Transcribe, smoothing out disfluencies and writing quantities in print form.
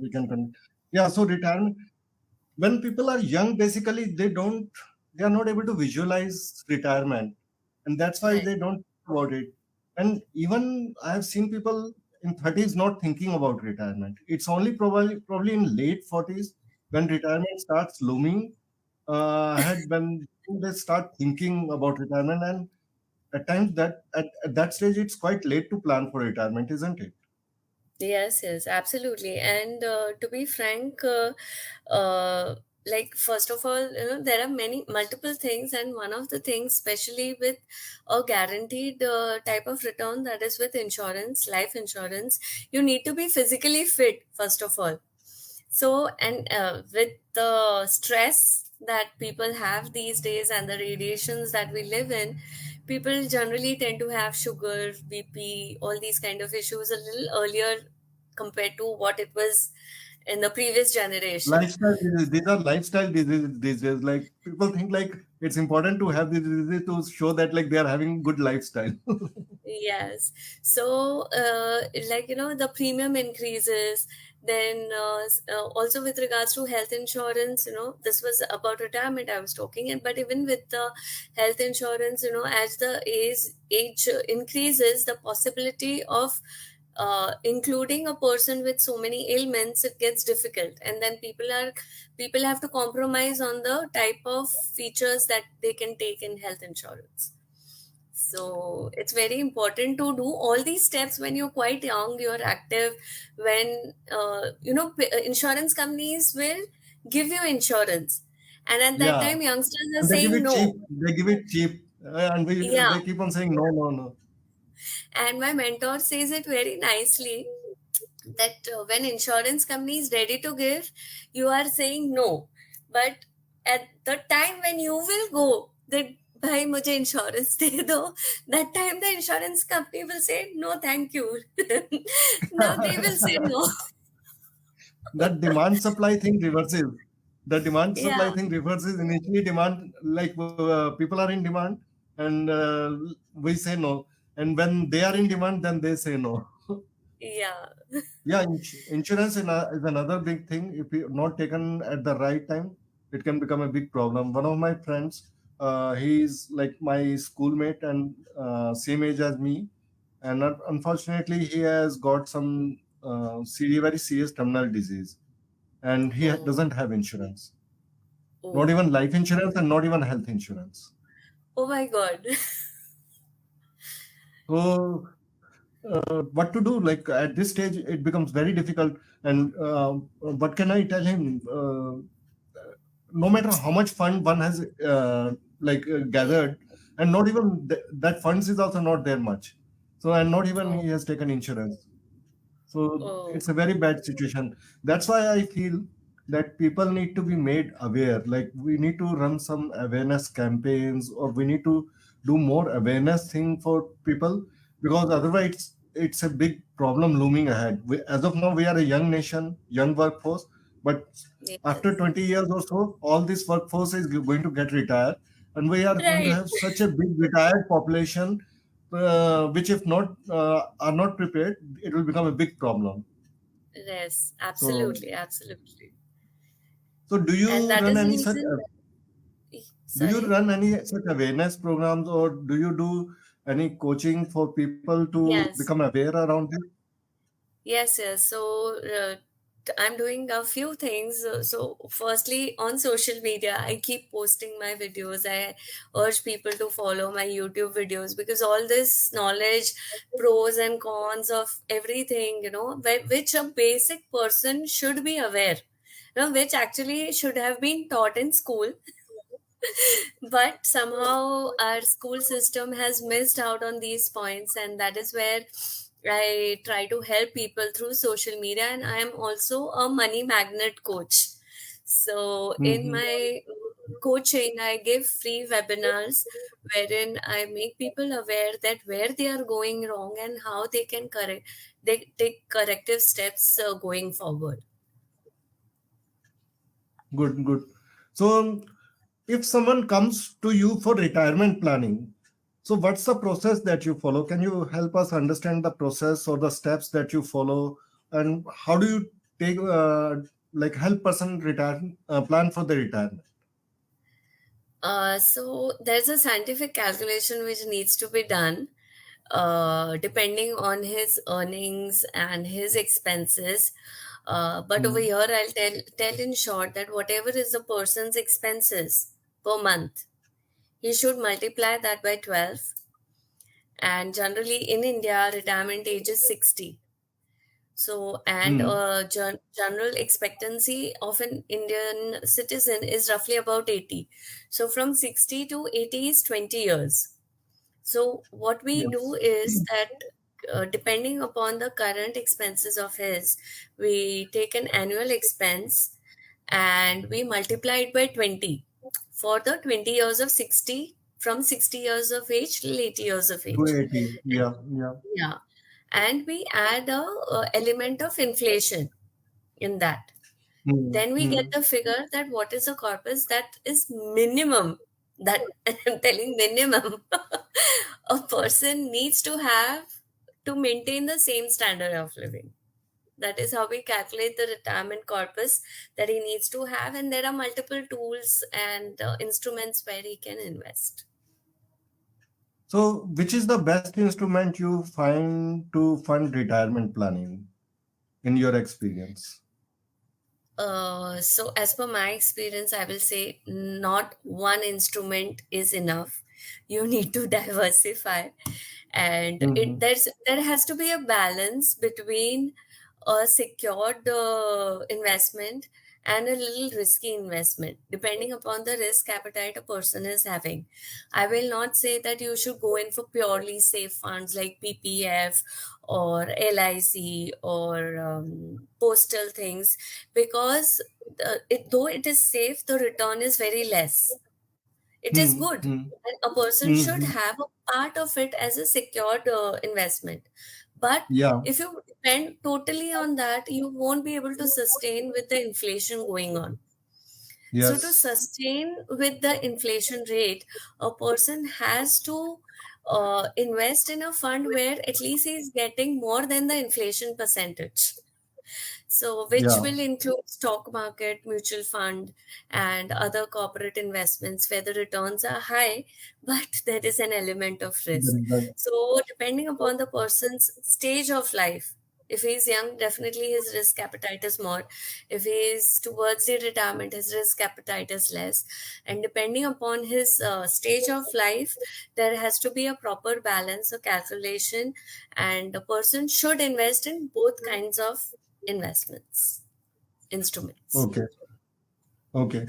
we can yeah. So retirement, when people are young, basically they are not able to visualize retirement, and that's why Right. they don't think about it. And even I have seen people in 30s not thinking about retirement. It's only probably in late 40s when retirement starts looming ahead, when they start thinking about retirement. And at times at that stage it's quite late to plan for retirement, isn't it? Yes, yes, absolutely. And to be frank, like first of all, there are many multiple things, and one of the things, especially with a guaranteed type of return, that is with insurance, life insurance, you need to be physically fit first of all. So, and with the stress that people have these days and the radiations that we live in, people generally tend to have sugar, BP, all these kind of issues a little earlier compared to what it was in the previous generation. Lifestyle diseases. These are lifestyle diseases these days. Like people think like it's important to have these diseases to show that like they are having good lifestyle. Yes. So, like, the premium increases. Then, also with regards to health insurance, this was about retirement I was talking. But even with the health insurance, as the age increases, the possibility of including a person with so many ailments, it gets difficult. And then people have to compromise on the type of features that they can take in health insurance. So it's very important to do all these steps when you're quite young, you're active. When, insurance companies will give you insurance. And at that Yeah, time, youngsters are and they give saying it cheap. no. They give it cheap, and Yeah. they keep on saying no, no, no. And my mentor says it very nicely that when insurance company is ready to give, you are saying no. But at the time when you will go, that bhai mujhe insurance de do, that time the insurance company will say no, thank you. Now they will say no. That demand supply thing reverses. The demand Yeah, supply thing reverses. Initially, demand like people are in demand, and we say no. And when they are in demand, then they say no. yeah. Yeah, insurance is another big thing. If you not taken at the right time, it can become a big problem. One of my friends, he's like my schoolmate and same age as me, and unfortunately, he has got some very serious terminal disease, and he Oh, doesn't have insurance, not oh, even life insurance and not even health insurance. oh my God. So what to do, like at this stage it becomes very difficult. And what can I tell him? No matter how much fund one has Yeah. gathered, and not even that funds is also not there much, so and not even Oh, he has taken insurance. So oh, it's a very bad situation. That's why I feel that people need to be made aware. Like we need to run some awareness campaigns, or we need to do more awareness thing for people, because otherwise it's a big problem looming ahead. As of now, we are a young nation, young workforce, but after yes. 20 years or so, all this workforce is going to get retired, and we are going to Right. have such a big retired population, which if not are not prepared, it will become a big problem. Yes, So, absolutely, absolutely. so And that is the reason. do you Sorry. run any such awareness programs, or do you do any coaching for people to become Yes, aware around this? yes, yes. So I'm doing a few things. So, firstly, on social media, I keep posting my videos. I urge people to follow my YouTube videos because all this knowledge, pros and cons of everything, which a basic person should be aware, which actually should have been taught in school. But somehow our school system has missed out on these points, and that is where I try to help people through social media. And I am also a money magnet coach. So in Hmm. my coaching, I give free webinars wherein I make people aware that where they are going wrong and how they take corrective steps going forward. Good, good. So, if someone comes to you for retirement planning, so what's the process that you follow? Can you help us understand the process or the steps that you follow, and how do you take like help person retire plan for the retirement? So there's a scientific calculation which needs to be done depending on his earnings and his expenses. But over Hmm. here, I'll tell in short that whatever is the person's expenses per month, he should multiply that by 12. And generally in India, retirement age is 60. So, and Hmm. general expectancy of an Indian citizen is roughly about 80. So, from 60 to 80 is 20 years. So, what we do Yes. is that depending upon the current expenses of his, we take an annual expense and we multiply it by 20 for the 20 years of 60, from 60 years of age till 80 years of To age. 80. Yeah. Yeah. Yeah, and we add a, element of inflation in that. Hmm. Then we get Hmm. the figure that what is a corpus that is minimum, that I'm telling minimum a person needs to have to maintain the same standard of living. That is how we calculate the retirement corpus that he needs to have, and there are multiple tools and instruments where he can invest. So, which is the best instrument you find to fund retirement planning in your experience? So as per my experience, I will say not one instrument is enough. You need to diversify, and Hmm. there has to be a balance between a secured investment and a little risky investment, depending upon the risk appetite a person is having. I will not say that you should go in for purely safe funds like PPF or LIC or postal things, because though it is safe, the return is very less. It is Hmm. good, Hmm. and a person Hmm. should Hmm. have a part of it as a secured investment. But Yeah. if you depend totally on that, you won't be able to sustain with the inflation going on. So, to Yes. sustain with the inflation rate, a person has to invest in a fund where at least he's getting more than the inflation percentage. So, which Yeah. will include stock market, mutual fund, and other corporate investments where the returns are high, but there is an element of risk. There is a- So, depending upon the person's stage of life, if he's young, definitely his risk appetite is more. If he's towards the retirement, his risk appetite is less. And depending upon his stage of life, there has to be a proper balance or calculation, and a person should invest in both kinds of investments instruments. Okay. Okay.